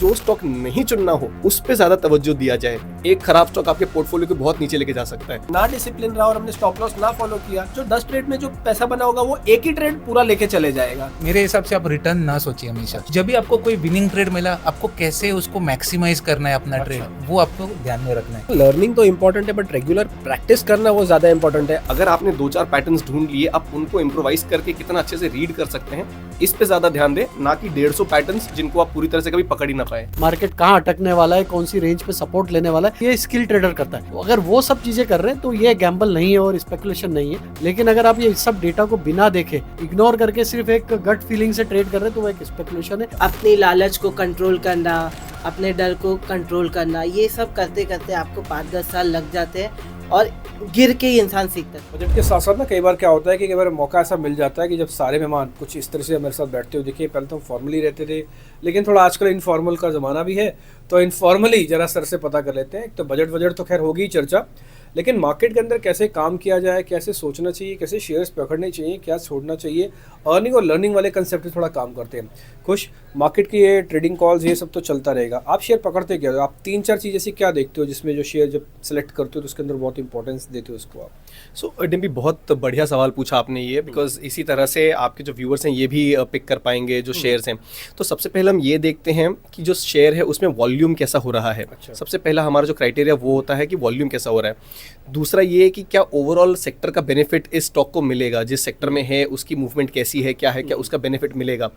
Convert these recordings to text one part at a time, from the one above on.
जो स्टॉक नहीं चुनना हो उस पे ज्यादा तवज्जो दिया जाए। एक खराब स्टॉक आपके पोर्टफोलियो को बहुत नीचे लेके जा सकता है। ना डिसिप्लिन रहा और हमने स्टॉप लॉस ना फॉलो किया, जो 10 ट्रेड में जो पैसा बना होगा वो एक ही ट्रेड पूरा लेके चले जाएगा। मेरे हिसाब से आप रिटर्न ना सोचिए हमेशा। जब भी आपको कोई विनिंग ट्रेड मिला, आपको कैसे उसको मैक्सिमाइज करना है अपना ट्रेड, वो आपको ध्यान में रखना है। लर्निंग तो इम्पोर्टेंट है बट रेगुलर प्रैक्टिस करना वो ज्यादा इंपॉर्टेंट है। अगर आपने 2-4 पैटर्न्स ढूंढ लिए, आप उनको इम्प्रोवाइज करके कितना अच्छे से रीड कर सकते हैं, इस पे ज्यादा ध्यान दें, ना कि 150 पैटर्न्स जिनको आप पूरी तरह से कभी पकड़ ही ना पाए। मार्केट कहाँ अटकने वाला है, कौन सी रेंज पे सपोर्ट लेने वाला है, ये स्किल ट्रेडर करता है। अगर वो सब चीजें कर रहे हैं तो ये गैम्बल नहीं है और स्पेकुलेशन नहीं है। लेकिन अगर आप ये सब डेटा को बिना देखे, इग्नोर करके सिर्फ एक गट फीलिंग से ट्रेड कर रहे हैं तो वो एक स्पेकुलेशन है। अपनी लालच को कंट्रोल करना, अपने डर को कंट्रोल करना, ये सब करते करते आपको 5-10 साल लग जाते हैं और गिर के ही इंसान सीखता है। बजट के साथ साथ ना कई बार क्या होता है कि कई बार मौका ऐसा मिल जाता है कि जब सारे मेहमान कुछ इस तरह से मेरे साथ बैठते हो, देखिए पहले तो हम फॉर्मली रहते थे, लेकिन थोड़ा आजकल इनफॉर्मल का ज़माना भी है, तो इनफॉर्मली जरा सर से पता कर लेते हैं। तो बजट तो खैर होगी चर्चा, लेकिन मार्केट के अंदर कैसे काम किया जाए, कैसे सोचना चाहिए, कैसे शेयर्स पकड़ने चाहिए, क्या छोड़ना चाहिए, अर्निंग और लर्निंग वाले कंसेप्ट थोड़ा काम करते हैं। खुश मार्केट की ये ट्रेडिंग कॉल्स ये सब तो चलता रहेगा। आप शेयर पकड़ते क्या हो? आप 3-4 चीज़ ऐसी क्या देखते हो जिसमें जो शेयर जब सेलेक्ट करते हो तो उसके अंदर बहुत इंपॉर्टेंस देते हो उसको आप? सो डिम्पी, बहुत बढ़िया सवाल पूछा आपने ये, बिकॉज इसी तरह से आपके जो व्यूअर्स हैं ये भी पिक कर पाएंगे जो शेयर्स हैं। तो सबसे पहले हम ये देखते हैं कि जो शेयर है उसमें वॉल्यूम कैसा हो रहा है। अच्छा। सबसे पहला हमारा जो क्राइटेरिया वो होता है कि वॉल्यूम कैसा हो रहा है। दूसरा ये है कि क्या ओवरऑल सेक्टर का बेनिफिट इस स्टॉक को मिलेगा, जिस सेक्टर में है उसकी मूवमेंट कैसी है, क्या है, क्या उसका बेनिफिट मिलेगा।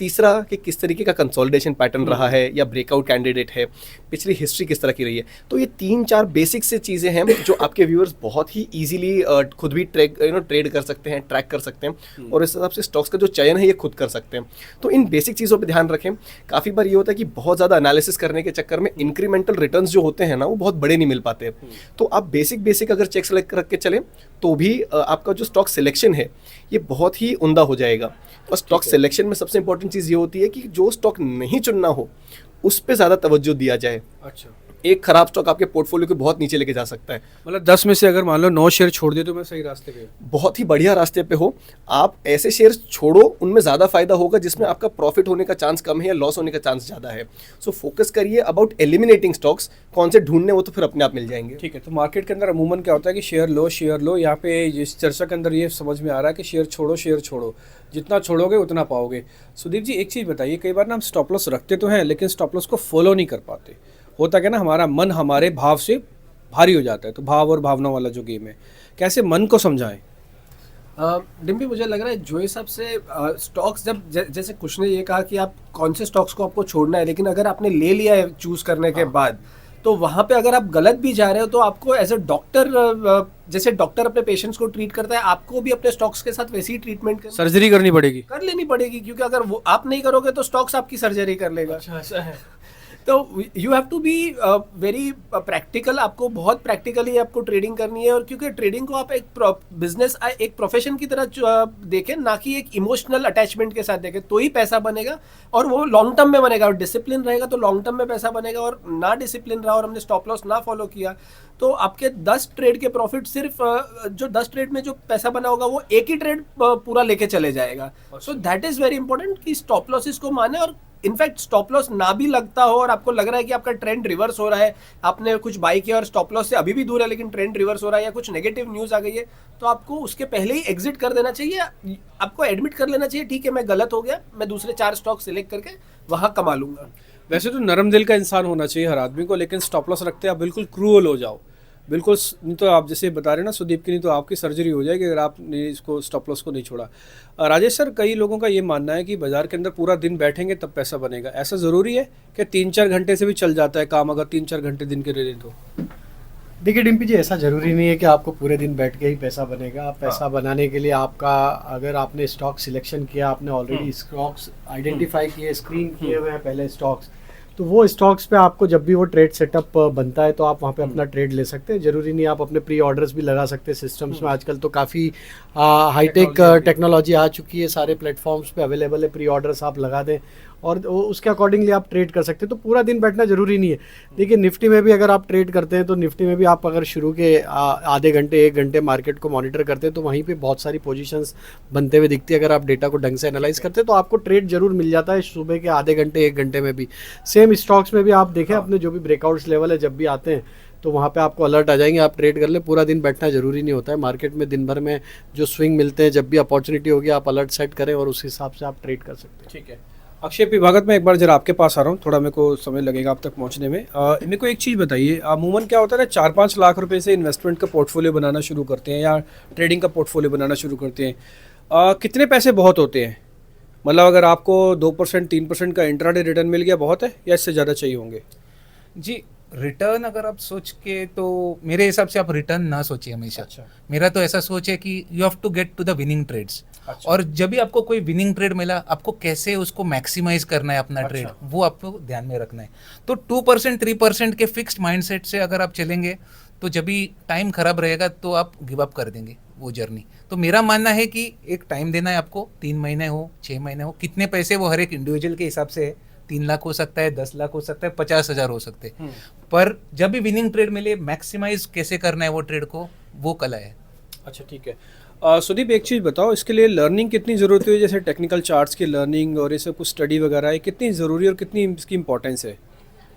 तीसरा कि किस तरीके का कंसोलिडेशन पैटर्न रहा है या ब्रेकआउट कैंडिडेट है, पिछली हिस्ट्री किस तरह की रही है। तो ये 3-4 बेसिक से चीज़ें हैं जो आपके व्यूअर्स बहुत ही ईजिली खुद भी ट्रेड कर सकते हैं, ट्रैक कर सकते हैं, और इस हिसाब से स्टॉक्स का जो चयन है ये खुद कर सकते हैं। तो इन बेसिक चीज़ों पे ध्यान रखें। काफ़ी बार ये होता है कि बहुत ज़्यादा एनालिसिस करने के चक्कर में इंक्रीमेंटल रिटर्न्स जो होते हैं ना वो बहुत बड़े नहीं मिल पाते। तो आप बेसिक अगर चेक सेलेक्ट रख के चलें तो भी आपका जो स्टॉक सिलेक्शन है ये बहुत ही उम्दा हो जाएगा। और स्टॉक सिलेक्शन में सबसे इंपॉर्टेंट चीज़ ये होती है कि जो स्टॉक नहीं चुनना हो उस पे ज़्यादा तवज्जो दिया जाए। अच्छा। एक खराब स्टॉक आपके पोर्टफोलियो को बहुत नीचे लेके जा सकता है। मतलब 10 में से अगर मान लो 9 शेयर छोड़ दिए तो मैं सही रास्ते पे हूँ। बहुत ही बढ़िया रास्ते पे हो। आप ऐसे शेयर्स छोड़ो, उनमें ज़्यादा फायदा होगा जिसमें आपका प्रॉफिट होने का चांस कम है या लॉस होने का चांस ज़्यादा है। सो फोकस करिए अबाउट एलिमिनेटिंग स्टॉक्स। कौन से ढूंढने वो तो फिर अपने आप मिल जाएंगे। ठीक है, तो मार्केट के अंदर अमूमन क्या होता है कि शेयर लो। यहाँ पे इस चर्चा के अंदर ये समझ में आ रहा है कि शेयर छोड़ो, जितना छोड़ोगे उतना पाओगे। सुदीप जी, एक चीज़ बताइए, कई बार ना हम स्टॉप लॉस रखते तो हैं लेकिन स्टॉप लॉस को फॉलो नहीं कर पाते। होता क्या ना, हमारा मन हमारे भाव से भारी हो जाता है। तो भाव और भावना वाला जो गेम है, कैसे मन को समझाएं? डिम्पी, मुझे लग रहा है जो हिसाब से स्टॉक्स जब जैसे कुछ ने ये कहा कि आप कौन से स्टॉक्स को आपको छोड़ना है, लेकिन अगर आपने ले लिया है चूज करने के बाद, तो वहाँ पे अगर आप गलत भी जा रहे हो तो आपको एज अ डॉक्टर, जैसे डॉक्टर अपने पेशेंट्स को ट्रीट करता है, आपको भी अपने स्टॉक्स के साथ वैसी ही ट्रीटमेंट सर्जरी करनी पड़ेगी, कर लेनी पड़ेगी, क्योंकि अगर वो आप नहीं करोगे तो स्टॉक्स आपकी सर्जरी कर लेगा। अच्छा, ऐसा है। तो you have to be very practical. आपको बहुत प्रैक्टिकली आपको ट्रेडिंग करनी है, और क्योंकि ट्रेडिंग को आप एक बिजनेस, एक प्रोफेशन की तरह देखें, ना कि एक इमोशनल अटैचमेंट के साथ देखें, तो ही पैसा बनेगा और वो लॉन्ग टर्म में बनेगा। और डिसिप्लिन रहेगा तो लॉन्ग टर्म में पैसा बनेगा। और ना डिसिप्लिन रहा और हमने स्टॉप लॉस ना फॉलो किया तो आपके 10 ट्रेड के प्रॉफिट सिर्फ जो 10 ट्रेड में जो पैसा बना होगा वो एक ही ट्रेड पूरा लेके चले जाएगा। So that is very important कि स्टॉप लॉसेस को माने। और इनफैक्ट स्टॉप लॉस ना भी लगता हो और आपको लग रहा है कि आपका ट्रेंड रिवर्स हो रहा है, आपने कुछ बाई किया और स्टॉप लॉस से अभी भी दूर है लेकिन ट्रेंड रिवर्स हो रहा है, या कुछ नेगेटिव न्यूज़ आ गई है, तो आपको उसके पहले ही एग्जिट कर देना चाहिए। आपको एडमिट कर लेना चाहिए, ठीक है मैं गलत हो गया, मैं दूसरे 4 स्टॉक सिलेक्ट करके वहाँ कमा लूंगा। वैसे तो नरम दिल का इंसान होना चाहिए हर आदमी को, लेकिन स्टॉप लॉस रखते आप बिल्कुल क्रूअल हो जाओ, बिल्कुल नहीं तो आप जैसे बता रहे हैं ना सुदीप की, नहीं तो आपकी सर्जरी हो जाएगी अगर आपने इसको स्टॉप लॉस को नहीं छोड़ा। राजेश सर, कई लोगों का ये मानना है कि बाजार के अंदर पूरा दिन बैठेंगे तब पैसा बनेगा। ऐसा ज़रूरी है कि 3-4 घंटे से भी चल जाता है काम, अगर 3-4 घंटे दिन के ले लें तो? देखिए डिम्पी जी, ऐसा ज़रूरी नहीं है कि आपको पूरे दिन बैठ के ही पैसा बनेगा। पैसा बनाने के लिए आपका, अगर आपने स्टॉक सिलेक्शन किया, आपने ऑलरेडी स्टॉक्स आइडेंटिफाई किए, स्क्रीन किए हुए हैं पहले स्टॉक्स, तो वो स्टॉक्स पे आपको जब भी वो ट्रेड सेटअप बनता है तो आप वहाँ पे अपना ट्रेड ले सकते हैं। ज़रूरी नहीं, आप अपने प्री ऑर्डर्स भी लगा सकते हैं सिस्टम्स में। आजकल तो काफ़ी हाईटेक टेक्नोलॉजी आ चुकी है, सारे प्लेटफॉर्म्स पे अवेलेबल है, प्री ऑर्डर्स आप लगा दें और उसके अकॉर्डिंगली आप ट्रेड कर सकते हैं। तो पूरा दिन बैठना जरूरी नहीं है। देखिए निफ्टी में भी अगर आप ट्रेड करते हैं तो निफ्टी में भी आप अगर शुरू के आधे घंटे 1 घंटे मार्केट को मॉनिटर करते हैं तो वहीं पे बहुत सारी पोजीशंस बनते हुए दिखती है। अगर आप डेटा को ढंग से एनालाइज करते हैं तो आपको ट्रेड जरूर मिल जाता है सुबह के आधे घंटे 1 घंटे में भी। सेम स्टॉक्स में भी आप देखें अपने जो भी ब्रेकआउट्स लेवल है जब भी आते हैं तो वहाँ पे आपको अलर्ट आ जाएंगे, आप ट्रेड कर ले। पूरा दिन बैठना जरूरी नहीं होता है मार्केट में। दिन भर में जो स्विंग मिलते हैं जब भी अपॉर्चुनिटी होगी आप अलर्ट सेट करें और उस हिसाब से आप ट्रेड कर सकते हैं। ठीक है अक्षय पी भगत, मैं एक बार जरा आपके पास आ रहा हूँ, थोड़ा मेरे को समय लगेगा आप तक पहुँचने में। मेरे को एक चीज़ बताइए, अमूमन क्या होता है ना 4-5 लाख रुपए से इन्वेस्टमेंट का पोर्टफोलियो बनाना शुरू करते हैं या ट्रेडिंग का पोर्टफोलियो बनाना शुरू करते हैं, कितने पैसे बहुत होते हैं? मतलब अगर आपको 2% 3% का इंट्राडे रिटर्न मिल गया बहुत है या इससे ज़्यादा चाहिए होंगे? जी, रिटर्न अगर आप सोच के, तो मेरे हिसाब से आप रिटर्न ना सोचिए हमेशा। अच्छा। मेरा तो ऐसा सोच है कि you have to get to the winning trades. अच्छा। और जब भी आपको कोई विनिंग ट्रेड मिला, आपको कैसे उसको मैक्सिमाइज करना है अपना ट्रेड, वो आपको ध्यान में रखना है। तो 2% 3% के फिक्स्ड माइंडसेट से अगर आप चलेंगे तो जब भी टाइम खराब रहेगा तो आप गिव अप कर देंगे वो जर्नी। तो मेरा मानना है कि एक टाइम देना है आपको, 3 महीने हो 6 महीने हो, कितने पैसे वो हर एक इंडिविजुअल के हिसाब से है। 3 लाख हो सकता है, 10 लाख हो सकता है, 50,000 हो सकते हैं। पर जब भी विनिंग ट्रेड मिले, मैक्सिमाइज कैसे करना है वो ट्रेड को, वो कला है। अच्छा ठीक है। सुदीप एक चीज़ बताओ, इसके लिए लर्निंग कितनी ज़रूरत है? जैसे टेक्निकल चार्ट्स की लर्निंग और ये सब कुछ स्टडी वगैरह है, कितनी ज़रूरी और कितनी इसकी इंपॉर्टेंस है?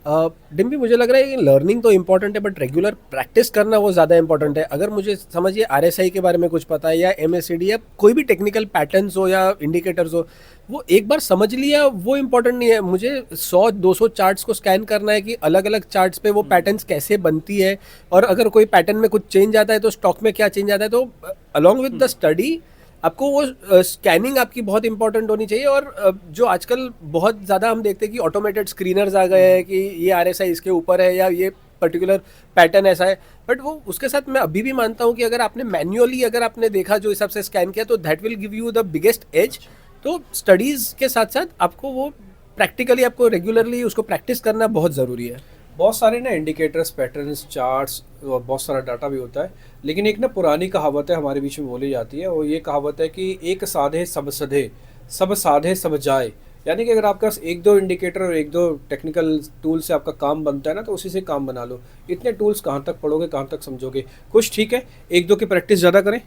डिम्पी मुझे लग रहा है कि लर्निंग तो इम्पॉर्टेंट है बट रेगुलर प्रैक्टिस करना वो ज़्यादा इंपॉर्टेंट है। अगर मुझे समझिए RSI के बारे में कुछ पता है या MACD या कोई भी टेक्निकल पैटर्न्स हो या इंडिकेटर्स हो, वो एक बार समझ लिया वो इम्पॉर्टेंट नहीं है। मुझे 100-200 चार्ट्स को स्कैन करना है कि अलग अलग चार्ट्स पे वो पैटर्न्स कैसे बनती है, और अगर कोई पैटर्न में कुछ चेंज आता है तो स्टॉक में क्या चेंज आता है। तो अलॉन्ग विद द स्टडी आपको वो स्कैनिंग आपकी बहुत इंपॉर्टेंट होनी चाहिए। और जो आजकल बहुत ज़्यादा हम देखते हैं कि ऑटोमेटेड स्क्रीनर्स आ गए हैं कि ये RSI इसके ऊपर है या ये पर्टिकुलर पैटर्न ऐसा है, बट वो उसके साथ मैं अभी भी मानता हूँ कि अगर आपने मैन्युअली अगर आपने देखा जो हिसाब से स्कैन किया तो that will give you the biggest edge. तो स्टडीज़ के साथ साथ आपको वो प्रैक्टिकली आपको रेगुलरली उसको प्रैक्टिस करना बहुत ज़रूरी है। बहुत सारे ना इंडिकेटर्स, पैटर्न्स, चार्ट्स और बहुत सारा डाटा भी होता है, लेकिन एक ना पुरानी कहावत है हमारे बीच में बोली जाती है, वो ये कहावत है कि एक साधे सब सधे, सब साधे सब जाए। यानी कि अगर आपके पास 1-2 इंडिकेटर और 1-2 टेक्निकल टूल से आपका काम बनता है ना, तो उसी से काम बना लो। इतने टूल्स कहाँ तक पढ़ोगे, कहाँ तक समझोगे? कुछ ठीक है, 1-2 की प्रैक्टिस ज़्यादा करें।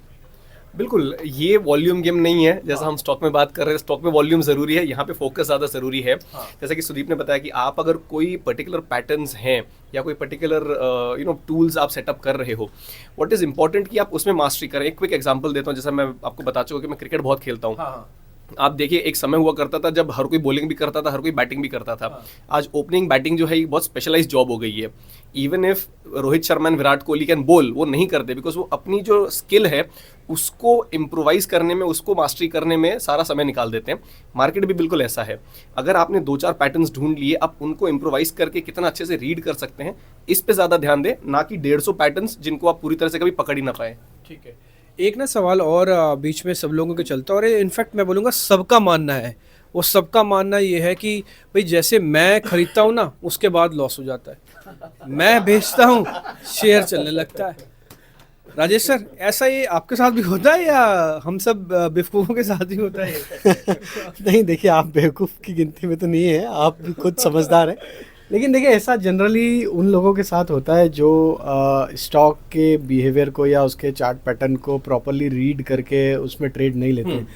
बिल्कुल, ये वॉल्यूम गेम नहीं है। जैसा हम स्टॉक में बात कर रहे हैं, स्टॉक में वॉल्यूम ज़रूरी है, यहाँ पे फोकस ज़्यादा ज़रूरी है। जैसा कि सुदीप ने बताया कि आप अगर कोई पर्टिकुलर पैटर्न्स हैं या कोई पर्टिकुलर टूल्स आप सेटअप कर रहे हो, व्हाट इज़ इंपॉर्टेंट कि आप उसमें मास्टरी करें। एक क्विक एग्जांपल देता हूँ, जैसा मैं आपको बता चुका कि मैं क्रिकेट बहुत खेलता हूँ। आप देखिए एक समय हुआ करता था जब हर कोई बॉलिंग भी करता था, हर कोई बैटिंग भी करता था। आज ओपनिंग बैटिंग जो है ये बहुत स्पेशलाइज जॉब हो गई है। Even if Rohit Sharma and Virat Kohli can बोल, वो नहीं करते बिकॉज वो अपनी जो स्किल है उसको इम्प्रोवाइज करने में, उसको मास्टरी करने में सारा समय निकाल देते हैं। मार्केट भी बिल्कुल ऐसा है। अगर आपने 2-4 पैटर्न्स ढूंढ लिए, आप उनको इम्प्रोवाइज करके कितना अच्छे से रीड कर सकते हैं, इस पे ज़्यादा ध्यान दें, ना कि 150 पैटर्न्स जिनको आप पूरी तरह से कभी पकड़ ही ना पाए। ठीक है। एक ना सवाल और बीच में सब लोगों के चलता है, और इनफैक्ट मैं बोलूँगा सबका मानना है। वो सबका मानना ये है कि भाई जैसे मैं खरीदता हूँ ना, उसके बाद लॉस हो जाता है, मैं बेचता हूँ शेयर चलने लगता है। राजेश सर, ऐसा ये आपके साथ भी होता है या हम सब बेवकूफ़ों के साथ ही होता है? नहीं देखिए, आप बेवकूफ़ की गिनती में तो नहीं है, आप भी खुद समझदार हैं। लेकिन देखिए ऐसा जनरली उन लोगों के साथ होता है जो स्टॉक के बिहेवियर को या उसके चार्ट पैटर्न को प्रॉपरली रीड करके उसमें ट्रेड नहीं लेते हैं।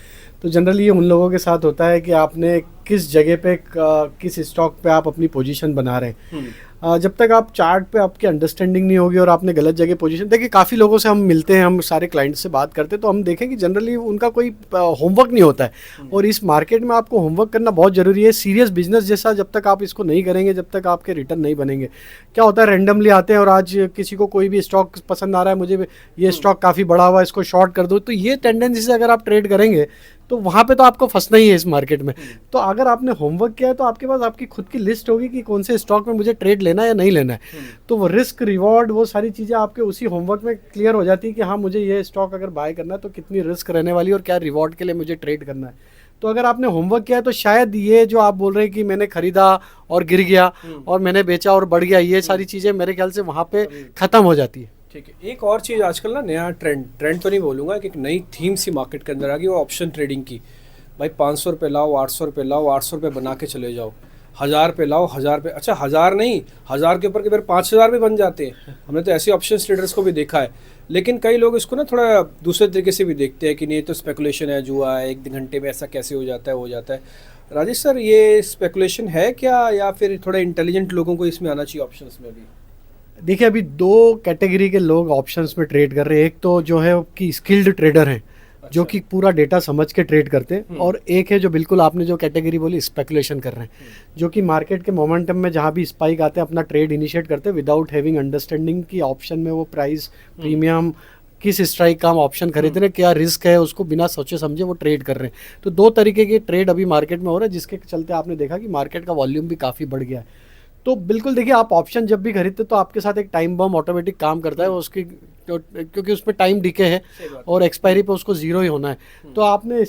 तो जनरली ये उन लोगों के साथ होता है कि आपने किस जगह पे किस स्टॉक पे आप अपनी पोजीशन बना रहे हैं। जब तक आप चार्ट पे आपकी अंडरस्टैंडिंग नहीं होगी और आपने गलत जगह पोजीशन, देखिए काफ़ी लोगों से हम मिलते हैं, हम सारे क्लाइंट से बात करते हैं तो हम देखें कि जनरली उनका कोई होमवर्क नहीं होता है। और इस मार्केट में आपको होमवर्क करना बहुत ज़रूरी है। सीरियस बिजनेस जैसा जब तक आप इसको नहीं करेंगे, जब तक आपके रिटर्न नहीं बनेंगे। क्या होता है, रैंडमली आते हैं और आज किसी को कोई भी स्टॉक पसंद आ रहा है, मुझे ये स्टॉक काफ़ी बड़ा हुआ है, इसको शॉर्ट कर दो। तो ये टेंडेंसी से अगर आप ट्रेड करेंगे तो वहाँ पे तो आपको फंसना ही है इस मार्केट में। तो अगर आपने होमवर्क किया है तो आपके पास आपकी खुद की लिस्ट होगी कि कौन से स्टॉक में मुझे ट्रेड लेना है या नहीं लेना है। तो वो रिस्क रिवॉर्ड वो सारी चीज़ें आपके उसी होमवर्क में क्लियर हो जाती है कि हाँ मुझे ये स्टॉक अगर बाय करना है तो कितनी रिस्क रहने वाली है और क्या रिवॉर्ड के लिए मुझे ट्रेड करना है। तो अगर आपने होमवर्क किया है तो शायद ये जो आप बोल रहे हैं कि मैंने खरीदा और गिर गया और मैंने बेचा और बढ़ गया, ये सारी चीज़ें मेरे ख्याल से वहाँ पे ख़त्म हो जाती है। ठीक है। एक और चीज़ आजकल ना नया ट्रेंड तो नहीं बोलूँगा कि एक नई थीम सी मार्केट के अंदर आ गई, वो ऑप्शन ट्रेडिंग की। भाई 500 रुपये लाओ, 800 रुपये लाओ, 800 रुपये बना के चले जाओ, 1000 रुपये लाओ, 1000 रुपये, अच्छा 1000 नहीं, 1000 के ऊपर के फिर 5000 भी बन जाते हैं। हमने तो ऐसे ऑप्शन ट्रेडर्स को भी देखा है। लेकिन कई लोग इसको ना थोड़ा दूसरे तरीके से भी देखते हैं कि नहीं तो स्पेकुलेशन है, जुआ है, 1 घंटे में ऐसा कैसे हो जाता है, हो जाता है। राजेश सर, ये स्पेकुलेशन है क्या, या फिर थोड़ा इंटेलिजेंट लोगों को इसमें आना चाहिए ऑप्शंस में भी? देखिए, अभी 2 कैटेगरी के लोग ऑप्शंस में ट्रेड कर रहे हैं। एक तो जो है कि स्किल्ड ट्रेडर हैं, जो कि पूरा डेटा समझ के ट्रेड करते हैं, और एक है जो बिल्कुल आपने जो कैटेगरी बोली स्पेकुलेशन कर रहे हैं, जो कि मार्केट के मोमेंटम में जहाँ भी स्पाइक आते हैं अपना ट्रेड इनिशिएट करते हैं विदाउट हैविंग अंडरस्टैंडिंग कि ऑप्शन में वो प्राइस प्रीमियम किस स्ट्राइक का हम ऑप्शन खरीद रहे हैं, क्या रिस्क है, उसको बिना सोचे समझे वो ट्रेड कर रहे हैं। तो 2 तरीके के ट्रेड अभी मार्केट में हो रहे हैं, जिसके चलते आपने देखा कि मार्केट का वॉल्यूम भी काफ़ी बढ़ गया है। तो बिल्कुल देखिए, आप ऑप्शन जब भी खरीदते तो आपके साथ एक टाइम बम ऑटोमेटिक काम करता है उसकी, क्योंकि उसमें टाइम डिके है और एक्सपायरी पे उसको ज़ीरो ही होना है। तो आपने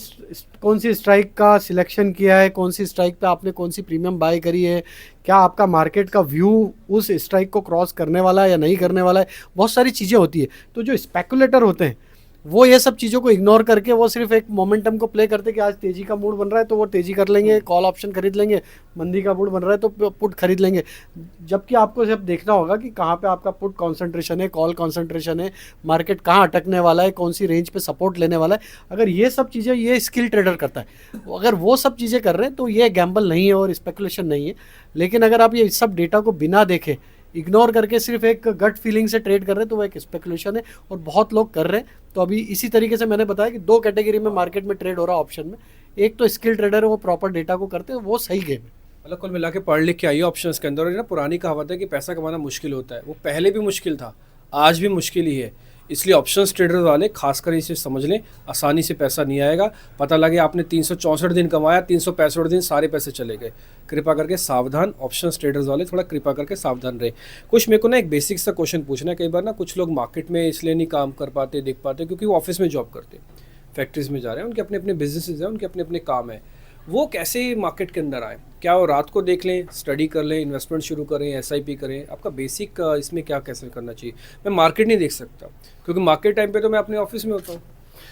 कौन सी स्ट्राइक का सिलेक्शन किया है, कौन सी स्ट्राइक पे आपने कौन सी प्रीमियम बाय करी है, क्या आपका मार्केट का व्यू उस स्ट्राइक को क्रॉस करने वाला है या नहीं करने वाला है, बहुत सारी चीज़ें होती है। तो जो स्पेकुलेटर होते हैं वो ये सब चीज़ों को इग्नोर करके वो सिर्फ एक मोमेंटम को प्ले करते कि आज तेज़ी का मूड बन रहा है तो वो तेज़ी कर लेंगे, कॉल ऑप्शन खरीद लेंगे, मंदी का मूड बन रहा है तो पुट खरीद लेंगे। जबकि आपको सिर्फ देखना होगा कि कहाँ पे आपका पुट कॉन्सेंट्रेशन है, कॉल कॉन्सेंट्रेशन है, मार्केट कहाँ अटकने वाला है, कौन सी रेंज पे सपोर्ट लेने वाला है। अगर ये सब चीज़ें ये स्किल ट्रेडर करता है, अगर वो सब चीज़ें कर रहे हैं तो ये गैम्बल नहीं है और स्पेकुलेशन नहीं है। लेकिन अगर आप ये सब डेटा को बिना देखे इग्नोर करके सिर्फ एक गट फीलिंग से ट्रेड कर रहे हैं तो वो एक स्पेकुलेशन है, और बहुत लोग कर रहे हैं। तो अभी इसी तरीके से मैंने बताया कि 2 कैटेगरी में मार्केट में ट्रेड हो रहा है ऑप्शन में। एक तो स्किल ट्रेडर है, वो प्रॉपर डेटा को करते हैं, वो सही गेम है। मतलब कुल मिला के पढ़ लिख के आइए ऑप्शंस के अंदर। और ये ना पुरानी कहावत है कि पैसा कमाना मुश्किल होता है, वो पहले भी मुश्किल था, आज भी मुश्किल ही है। इसलिए ऑप्शंस ट्रेडर वाले खासकर इसे समझ लें, आसानी से पैसा नहीं आएगा। पता लगे आपने 364 दिन कमाया, 365 दिन सारे पैसे चले गए। कृपा करके सावधान, ऑप्शंस ट्रेडर्स वाले थोड़ा कृपा करके सावधान रहे। कुछ मेरे को ना एक बेसिक सा क्वेश्चन पूछना है। कई बार ना कुछ लोग मार्केट में इसलिए नहीं काम कर पाते, देख पाते, क्योंकि वो ऑफिस में जॉब करते, फैक्ट्रीज में जा रहे हैं, उनके अपने अपने बिजनेसेस हैं, उनके अपने अपने काम है। वो कैसे मार्केट के अंदर आए? क्या वो रात को देख लें, स्टडी कर लें, इन्वेस्टमेंट शुरू करें, एसआईपी करें? आपका बेसिक इसमें क्या कैसे करना चाहिए? मैं मार्केट नहीं देख सकता, क्योंकि मार्केट टाइम पे तो मैं अपने ऑफिस में होता हूँ।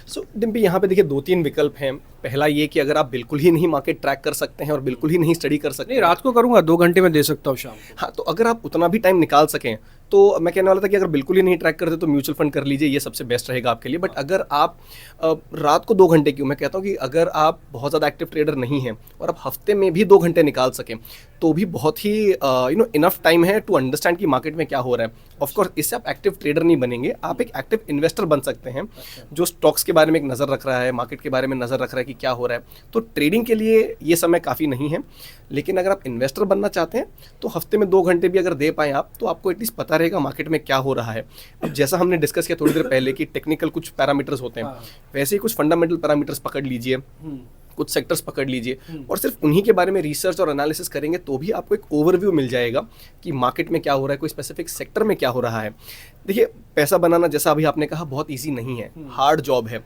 सो डिम्पी, यहाँ पे देखिए 2-3 विकल्प हैं। पहला ये कि अगर आप बिल्कुल ही नहीं मार्केट ट्रैक कर सकते हैं और बिल्कुल ही नहीं स्टडी कर सकते नहीं, रात को करूँगा, 2 घंटे में दे सकता हूँ शाम को। हाँ, तो अगर आप उतना भी टाइम निकाल सकें तो मैं कहने वाला था कि अगर बिल्कुल ही नहीं ट्रैक करते तो म्यूचुअल फंड कर लीजिए, ये सबसे बेस्ट रहेगा आपके लिए। बट अगर आप रात को 2 घंटे, क्यों मैं कहता हूँ कि अगर आप बहुत ज़्यादा एक्टिव ट्रेडर नहीं हैं और आप हफ्ते में भी 2 घंटे निकाल सकें तो भी बहुत ही इनफ टाइम है टू अंडरस्टैंड कि मार्केट में क्या हो रहा है। ऑफकोर्स इससे आप एक्टिव ट्रेडर नहीं बनेंगे, आप एक एक्टिव इन्वेस्टर बन सकते हैं जो स्टॉक्स के बारे में एक नज़र रख रहा है, मार्केट के बारे में नज़र रख रहा है कि क्या हो रहा है। तो ट्रेडिंग के लिए ये समय काफ़ी नहीं है, लेकिन अगर आप इन्वेस्टर बनना चाहते हैं तो हफ्ते में 2 घंटे भी अगर दे पाएँ आप, तो आपको एटलीस्ट पता रहेगा मार्केट में क्या हो रहा है। अब जैसा हमने डिस्कस किया थोड़ी देर पहले कि टेक्निकल कुछ पैरामीटर्स होते हैं, वैसे ही कुछ फंडामेंटल पैरामीटर्स पकड़ लीजिए, कुछ सेक्टर्स पकड़ लीजिए और सिर्फ उन्हीं के बारे में रिसर्च और एनालिसिस करेंगे तो भी आपको एक ओवरव्यू मिल जाएगा कि मार्केट में क्या हो रहा है, कोई स्पेसिफिक सेक्टर में क्या हो रहा है। देखिए, पैसा बनाना जैसा अभी आपने कहा बहुत इजी नहीं है, हार्ड जॉब है।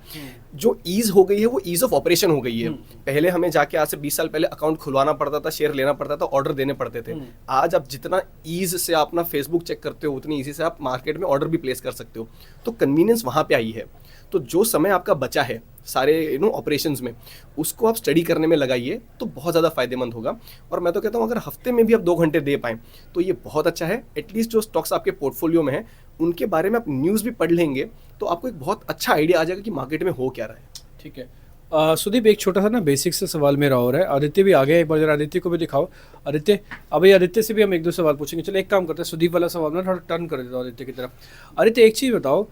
जो ईज हो गई है वो ईज ऑफ ऑपरेशन हो गई है। पहले हमें जाके आज से 20 साल पहले अकाउंट खुलवाना पड़ता था, शेयर लेना पड़ता था, ऑर्डर देने पड़ते थे। आज आप जितना ईज से आप अपना फेसबुक चेक करते हो उतनी ईजी से आप मार्केट में ऑर्डर भी प्लेस कर सकते हो। तो कन्वीनियंस वहाँ पे आई है। तो जो समय आपका बचा है सारे ऑपरेशंस में, उसको आप स्टडी करने में लगाइए तो बहुत ज़्यादा फायदेमंद होगा। और मैं तो कहता हूँ अगर हफ्ते में भी आप 2 घंटे दे पाएँ तो ये बहुत अच्छा है। एटलीस्ट जो स्टॉक्स आपके पोर्टफोलियो में है उनके बारे में आप न्यूज़ भी पढ़ लेंगे तो आपको एक बहुत अच्छा आइडिया आ जाएगा कि मार्केट में हो क्या रहा है। ठीक है। सुदीप, एक छोटा सा ना बेसिक से सवाल मेरा हो रहा है। आदित्य भी आ गया, एक बार जरा आदित्य को भी दिखाओ। आदित्य, अभी आदित्य से भी हम 1-2 सवाल पूछेंगे। चलो एक काम करते हैं, सुदीप वाला सवाल ना थोड़ा टर्न कर देता हूँ आदित्य की तरफ। आदित्य, एक चीज़ बताओ,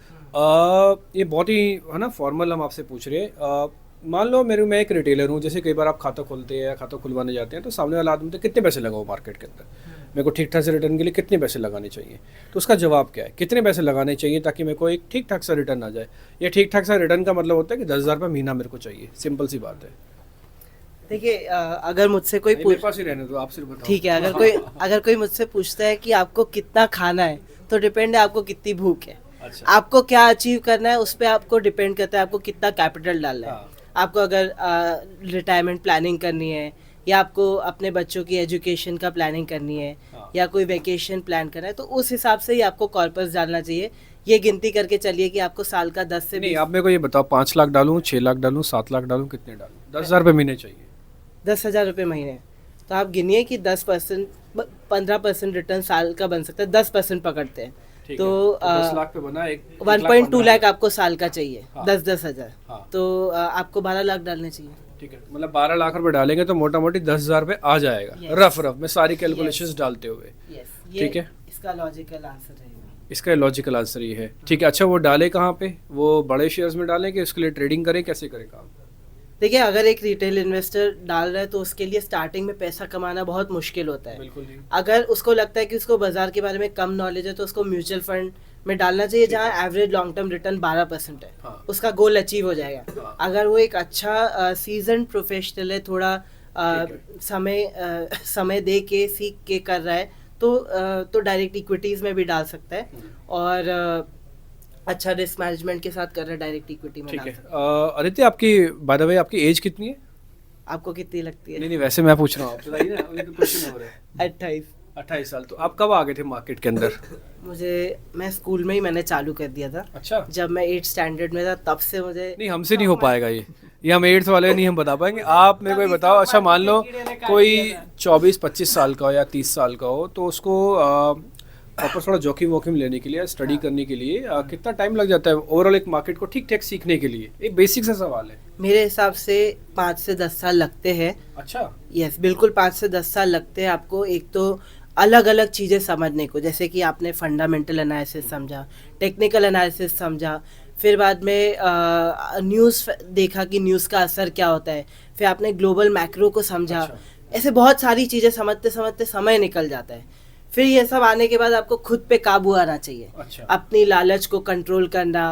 ये बहुत ही है ना फॉर्मल हम आपसे पूछ रहे हैं। मान लो मैं एक रिटेलर हूँ, जैसे कई बार आप खाता खोलते हैं या खाता खुलवाने जाते हैं तो सामने वाला आदमी तो कितने पैसे लगाओ मार्केट के अंदर, मेरे को ठीक ठाक से रिटर्न के लिए कितने पैसे लगाने चाहिए? तो उसका जवाब क्या है, कितने पैसे लगाने चाहिए ताकि मेरे को एक ठीक ठाक सा रिटर्न आ जाए? या ठीक ठाक सा रिटर्न का मतलब होता है कि 10,000 रुपये महीना मेरे को चाहिए, सिंपल सी बात है। देखिए, अगर मुझसे कोई मेरे पास ही रहने दो, आप सिर्फ बताओ। ठीक है, अगर कोई मुझसे पूछता है कि आपको कितना खाना है तो डिपेंड है आपको कितनी भूख है। अच्छा। आपको क्या अचीव करना है उस पर आपको डिपेंड करता है आपको कितना कैपिटल डालना है। हाँ। आपको अगर रिटायरमेंट प्लानिंग करनी है या आपको अपने बच्चों की एजुकेशन का प्लानिंग करनी है या कोई वेकेशन प्लान करना है तो उस हिसाब से ही आपको कॉर्पस डालना चाहिए। ये गिनती करके चलिए कि आपको साल का 10 से 20। नहीं, आप मेरे को ये बताओ, 5 लाख डालूं, 6 लाख डालूं, 7 लाख डालूं, कितने डालूं? 10,000 रुपये महीने चाहिए। 10,000 रुपये महीने, तो आप गिनिए कि 10% 15% रिटर्न साल का बन सकता है, 10% पकड़ते हैं ठीक तो है, 10 लाख पे बना 1.2 लाख आपको साल का चाहिए। हाँ। 10-10 हज़ार, हाँ। तो आपको 12 लाख डालने चाहिए। ठीक है, मतलब 12 लाख रुपए डालेंगे तो मोटा मोटी 10,000 रुपये आ जाएगा। Yes. रफ में सारी कैलकुलेशंस डालते हुए। यस, ठीक है। इसका लॉजिकल आंसर रहेगा। इसका लॉजिकल आंसर ये है। ठीक है, अच्छा वो डाले कहाँ पे? वो बड़े शेयर्स में डालें कि उसके लिए ट्रेडिंग करें, कैसे करें काम? देखिए, अगर एक रिटेल इन्वेस्टर डाल रहा है तो उसके लिए स्टार्टिंग में पैसा कमाना बहुत मुश्किल होता है। बिल्कुल नहीं। अगर उसको लगता है कि उसको बाजार के बारे में कम नॉलेज है तो उसको म्यूचुअल फंड में डालना चाहिए जहां एवरेज लॉन्ग टर्म रिटर्न 12% है। हाँ। उसका गोल अचीव हो जाएगा। हाँ। अगर वो एक अच्छा सीजन प्रोफेशनल है, थोड़ा समय दे के सीख के कर रहा है तो डायरेक्ट इक्विटीज में भी डाल सकता है, और अच्छा रिस्क मैनेजमेंट के साथ कर रहा है डायरेक्ट इक्विटी में ठीक डाल है। सकता है। आदित्य, आपकी बाय द वे आपकी एज कितनी है? आपको कितनी लगती है? नहीं वैसे मैं पूछ रहा हूँ, आप बताइए ना, अभी तो क्वेश्चन हो रहा है। 28। 28 साल। तो आप कब आ गए थे मार्केट के अंदर? मैं स्कूल में ही मैंने चालू कर दिया था। अच्छा। जब मैं 8th स्टैंडर्ड में था तब से मुझे नहीं, हमसे नहीं हो पाएगा ये हम 8th वाले नहीं हम बता पाएंगे। आप मेरे को ये बताओ, अच्छा मान लो कोई 24-25 साल का हो या 30 साल का हो, तो उसको प्रॉपर थोड़ा जोखिम वोखिम लेने के लिए, स्टडी करने के लिए कितना टाइम लग जाता है ओवरऑल एक मार्केट को ठीक ठाक सीखने के लिए? एक बेसिक सा सवाल है। मेरे हिसाब से 5 से 10 साल लगते हैं। अच्छा। यस, बिल्कुल 5 से 10 साल लगते हैं आपको। एक तो अलग अलग चीज़ें समझने को, जैसे कि आपने फंडामेंटल एनालिसिस समझा, टेक्निकल एनालिसिस समझा, फिर बाद में न्यूज़ देखा कि न्यूज़ का असर क्या होता है, फिर आपने ग्लोबल मैक्रो को समझा। अच्छा। ऐसे बहुत सारी चीज़ें समझते समझते समय निकल जाता है। फिर ये सब आने के बाद आपको खुद पे काबू आना चाहिए। अच्छा। अपनी लालच को कंट्रोल करना,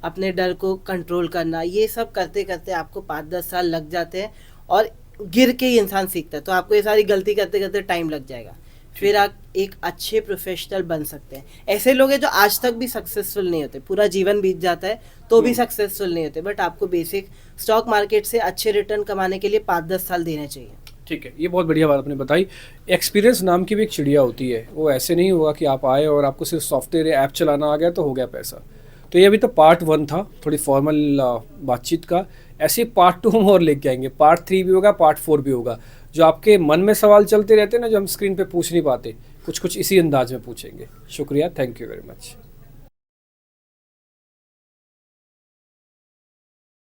अपने डर को कंट्रोल करना, ये सब करते करते आपको 5-10 साल लग जाते हैं, और गिर के ही इंसान सीखता है। तो आपको ये सारी गलती करते करते टाइम लग जाएगा, फिर आप एक अच्छे प्रोफेशनल बन सकते हैं। ऐसे लोग हैं जो आज तक भी सक्सेसफुल नहीं होते, पूरा जीवन बीत जाता है तो भी सक्सेसफुल नहीं होते, बट आपको बेसिक स्टॉक मार्केट से अच्छे रिटर्न कमाने के लिए 5-10 साल देने चाहिए। ठीक है, ये बहुत बढ़िया बात आपने बताई। एक्सपीरियंस नाम की भी एक चिड़िया होती है, वो ऐसे नहीं होगा कि आप आए और आपको सिर्फ सॉफ्टवेयर या ऐप चलाना आ गया तो हो गया पैसा। तो ये अभी तो पार्ट 1 था, थोड़ी फॉर्मल बातचीत का। ऐसे पार्ट 2 हम और लेके आएंगे, पार्ट 3 भी होगा, पार्ट 4 भी होगा। जो आपके मन में सवाल चलते रहते हैं ना, जो हम स्क्रीन पे पूछ नहीं पाते, कुछ इसी अंदाज में पूछेंगे। शुक्रिया, थैंक यू वेरी मच।